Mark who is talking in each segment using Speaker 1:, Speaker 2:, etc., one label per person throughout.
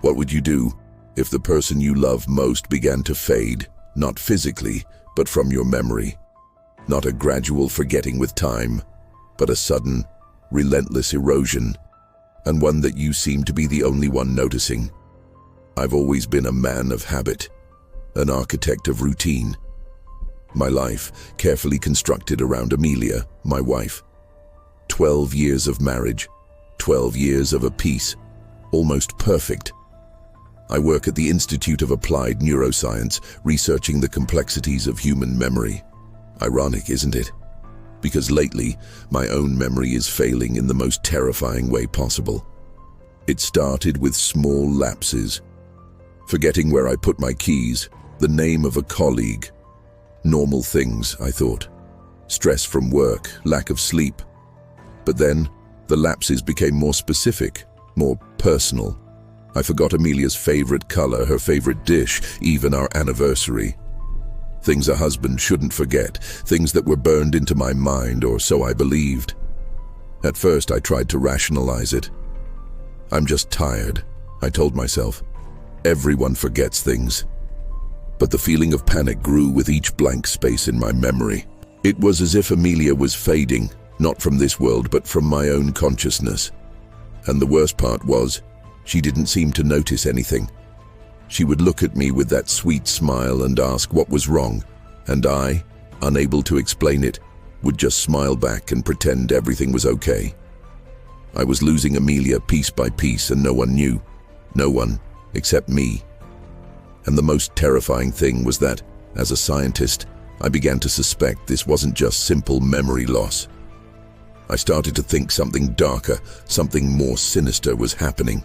Speaker 1: What would you do if the person you love most began to fade, not physically, but from your memory? Not a gradual forgetting with time, but a sudden, relentless erosion, and one that you seem to be the only one noticing. I've always been a man of habit, an architect of routine. My life carefully constructed around Amelia, my wife. 12 years of marriage, 12 years of a peace, almost perfect. I work at the Institute of Applied Neuroscience, researching the complexities of human memory. Ironic, isn't it? Because lately, my own memory is failing in the most terrifying way possible. It started with small lapses. Forgetting where I put my keys, the name of a colleague. Normal things, I thought. Stress from work, lack of sleep. But then, the lapses became more specific, more personal. I forgot Amelia's favorite color, her favorite dish, even our anniversary. Things a husband shouldn't forget, things that were burned into my mind, or so I believed. At first, I tried to rationalize it. I'm just tired, I told myself. Everyone forgets things. But the feeling of panic grew with each blank space in my memory. It was as if Amelia was fading, not from this world, but from my own consciousness. And the worst part was, she didn't seem to notice anything. She would look at me with that sweet smile and ask what was wrong, and I, unable to explain it, would just smile back and pretend everything was okay. I was losing Amelia piece by piece, and no one knew. No one, except me. And the most terrifying thing was that, as a scientist, I began to suspect this wasn't just simple memory loss. I started to think something darker, something more sinister was happening.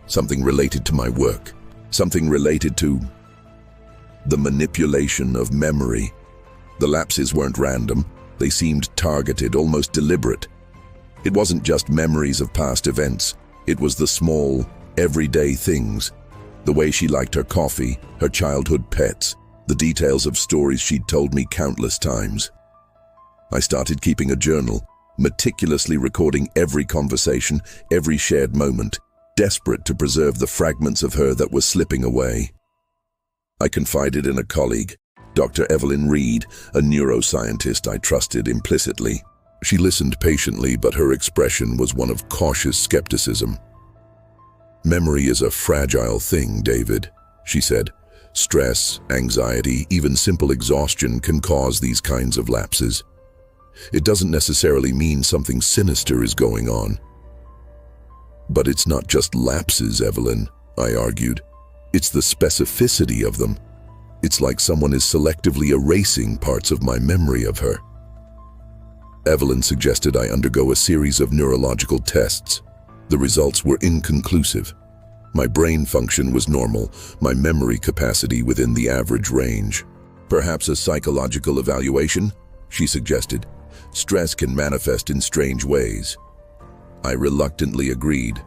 Speaker 1: Something related to my work. Something related to the manipulation of memory. The lapses weren't random. They seemed targeted, almost deliberate. It wasn't just memories of past events. It was the small, everyday things. The way she liked her coffee, her childhood pets, the details of stories she'd told me countless times. I started keeping a journal, meticulously recording every conversation, every shared moment, desperate to preserve the fragments of her that were slipping away. I confided in a colleague, Dr. Evelyn Reed, a neuroscientist I trusted implicitly. She listened patiently, but her expression was one of cautious skepticism. "Memory is a fragile thing, David," she said. "Stress, anxiety, even simple exhaustion can cause these kinds of lapses. It doesn't necessarily mean something sinister is going on." "But it's not just lapses, Evelyn," I argued. "It's the specificity of them. It's like someone is selectively erasing parts of my memory of her." Evelyn suggested I undergo a series of neurological tests. The results were inconclusive. My brain function was normal, my memory capacity within the average range. "Perhaps a psychological evaluation?" she suggested. "Stress can manifest in strange ways." I reluctantly agreed.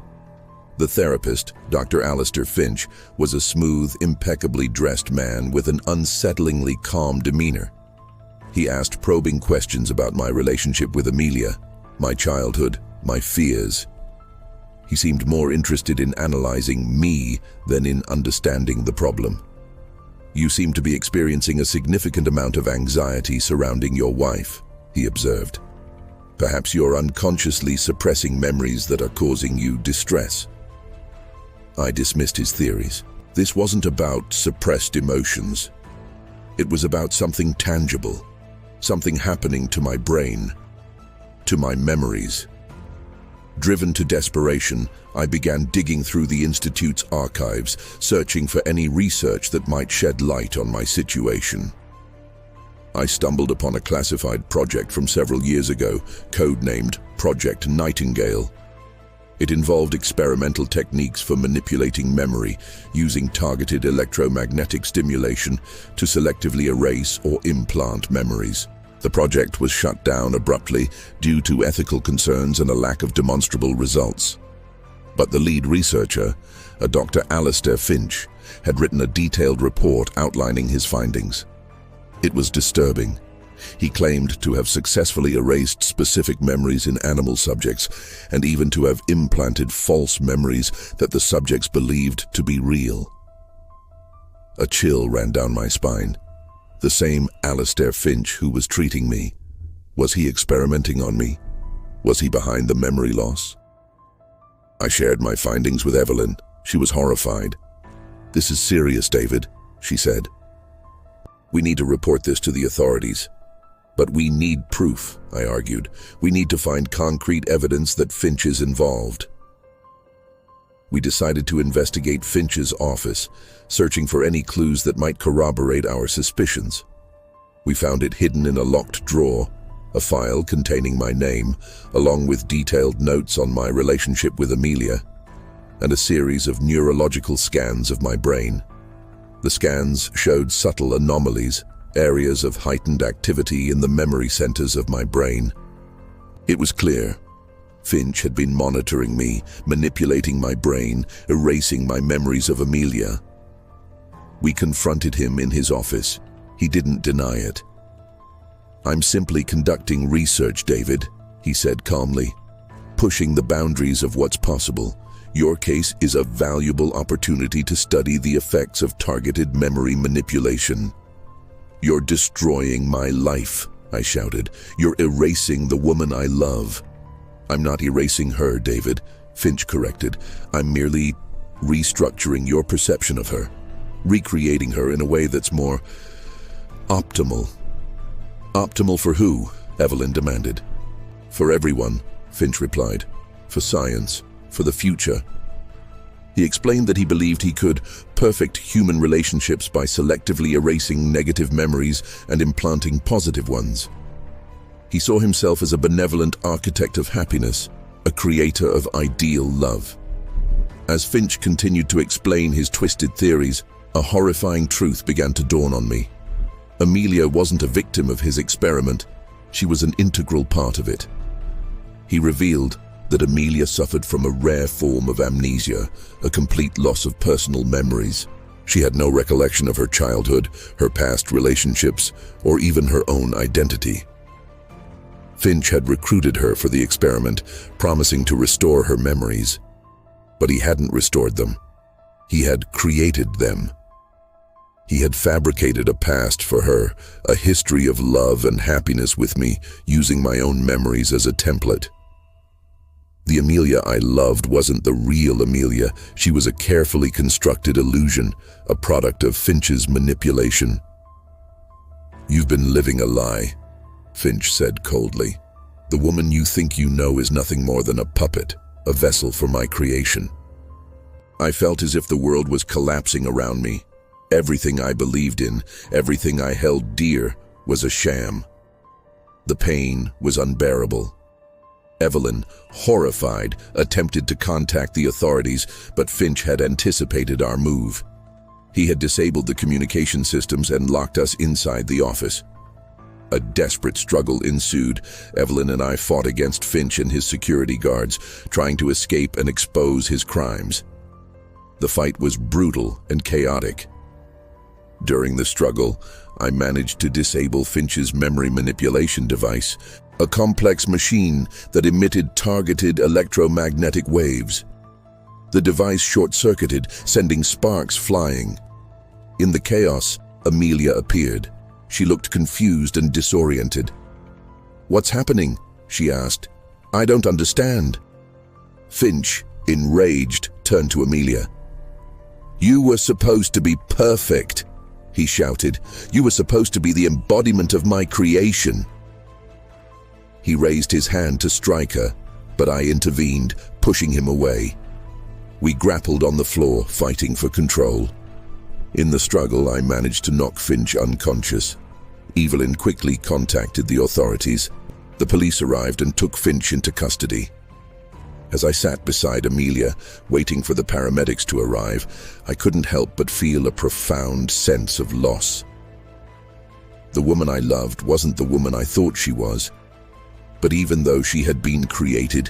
Speaker 1: The therapist, Dr. Alistair Finch, was a smooth, impeccably dressed man with an unsettlingly calm demeanor. He asked probing questions about my relationship with Amelia, my childhood, my fears. He seemed more interested in analyzing me than in understanding the problem. "You seem to be experiencing a significant amount of anxiety surrounding your wife," he observed. "Perhaps you're unconsciously suppressing memories that are causing you distress." I dismissed his theories. This wasn't about suppressed emotions. It was about something tangible, something happening to my brain, to my memories. Driven to desperation, I began digging through the Institute's archives, searching for any research that might shed light on my situation. I stumbled upon a classified project from several years ago, codenamed Project Nightingale. It involved experimental techniques for manipulating memory, using targeted electromagnetic stimulation to selectively erase or implant memories. The project was shut down abruptly due to ethical concerns and a lack of demonstrable results. But the lead researcher, a Dr. Alistair Finch, had written a detailed report outlining his findings. It was disturbing. He claimed to have successfully erased specific memories in animal subjects and even to have implanted false memories that the subjects believed to be real. A chill ran down my spine. The same Alistair Finch who was treating me. Was he experimenting on me? Was he behind the memory loss? I shared my findings with Evelyn. She was horrified. "This is serious, David," she said. "We need to report this to the authorities." "But we need proof," I argued. "We need to find concrete evidence that Finch is involved." We decided to investigate Finch's office, searching for any clues that might corroborate our suspicions. We found it hidden in a locked drawer, a file containing my name, along with detailed notes on my relationship with Amelia, and a series of neurological scans of my brain. The scans showed subtle anomalies, areas of heightened activity in the memory centers of my brain. It was clear. Finch had been monitoring me, manipulating my brain, erasing my memories of Amelia. We confronted him in his office. He didn't deny it. "I'm simply conducting research, David," he said calmly, "pushing the boundaries of what's possible. Your case is a valuable opportunity to study the effects of targeted memory manipulation." "You're destroying my life," I shouted. "You're erasing the woman I love." "I'm not erasing her, David," Finch corrected. "I'm merely restructuring your perception of her, recreating her in a way that's more optimal." "Optimal for who?" Evelyn demanded. "For everyone," Finch replied. "For science, for the future." He explained that he believed he could perfect human relationships by selectively erasing negative memories and implanting positive ones. He saw himself as a benevolent architect of happiness, a creator of ideal love. As Finch continued to explain his twisted theories, a horrifying truth began to dawn on me. Amelia wasn't a victim of his experiment, she was an integral part of it. He revealed that Amelia suffered from a rare form of amnesia, a complete loss of personal memories. She had no recollection of her childhood, her past relationships, or even her own identity. Finch had recruited her for the experiment, promising to restore her memories. But he hadn't restored them. He had created them. He had fabricated a past for her, a history of love and happiness with me, using my own memories as a template. The Amelia I loved wasn't the real Amelia. She was a carefully constructed illusion, a product of Finch's manipulation. "You've been living a lie," Finch said coldly. "The woman you think you know is nothing more than a puppet, a vessel for my creation." I felt as if the world was collapsing around me. Everything I believed in, everything I held dear, was a sham. The pain was unbearable. Evelyn, horrified, attempted to contact the authorities, but Finch had anticipated our move. He had disabled the communication systems and locked us inside the office. A desperate struggle ensued. Evelyn and I fought against Finch and his security guards, trying to escape and expose his crimes. The fight was brutal and chaotic. During the struggle, I managed to disable Finch's memory manipulation device, a complex machine that emitted targeted electromagnetic waves. The device short-circuited, sending sparks flying. In the chaos, Amelia appeared. She looked confused and disoriented. "What's happening?" she asked. "I don't understand." Finch, enraged, turned to Amelia. "You were supposed to be perfect," he shouted. "You were supposed to be the embodiment of my creation." He raised his hand to strike her, but I intervened, pushing him away. We grappled on the floor, fighting for control. In the struggle, I managed to knock Finch unconscious. Evelyn quickly contacted the authorities. The police arrived and took Finch into custody. As I sat beside Amelia, waiting for the paramedics to arrive, I couldn't help but feel a profound sense of loss. The woman I loved wasn't the woman I thought she was. But even though she had been created,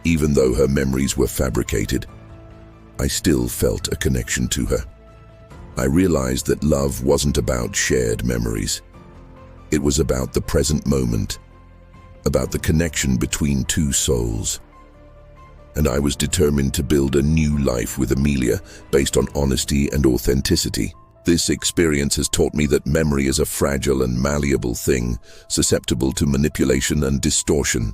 Speaker 1: even though her memories were fabricated, I still felt a connection to her. I realized that love wasn't about shared memories. It was about the present moment, about the connection between two souls. And I was determined to build a new life with Amelia based on honesty and authenticity. This experience has taught me that memory is a fragile and malleable thing, susceptible to manipulation and distortion.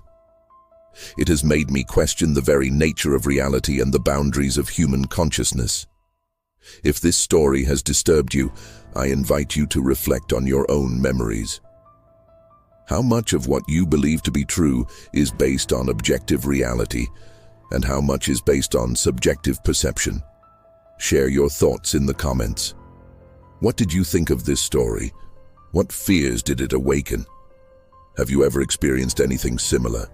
Speaker 1: It has made me question the very nature of reality and the boundaries of human consciousness. If this story has disturbed you, I invite you to reflect on your own memories. How much of what you believe to be true is based on objective reality, and how much is based on subjective perception? Share your thoughts in the comments. What did you think of this story? What fears did it awaken? Have you ever experienced anything similar?